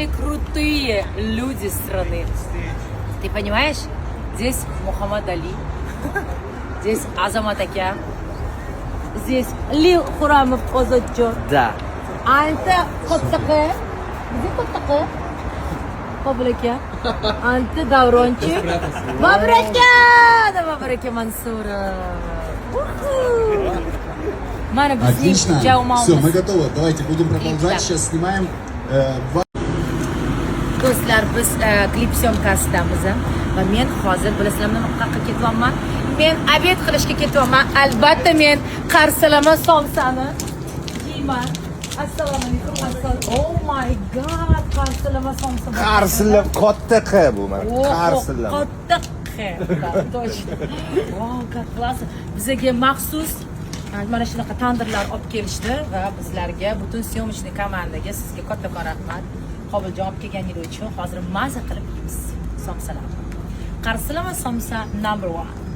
самые крутые люди страны. Ты понимаешь? Здесь Мухаммад Али, здесь Азамат Ака, здесь Лил Хурамов Озаджон. Да. А это Коттаке. Где Коттаке? Бабраке. А это Даврончик. Бабраке! Да Бабраке Мансура. Отлично. Все, мы готовы. Давайте будем продолжать. Сейчас снимаем. Do'stlar, biz klip syomkasidamiz va men hozir bilasizlarmi nima qilib ketyapman? Men obed qilishga ketyapman. Albatta men qarsilama somsani yeyman. Assalomu alaykum. Oh my god, qarsilama somsa. Qarsilab katta q bu mana. Qarsilab. Katta q. Точно. Wow, как классно. Bizga maxsus mana shunaqa tandirlar olib kelishdi va bizlarga butun syomочный komandaga sizga kattakon rahmat. Qobiljon olib kelganingiz uchun hozir maza qilib yeymiz somsalarni. Qarsilama somsa number 1.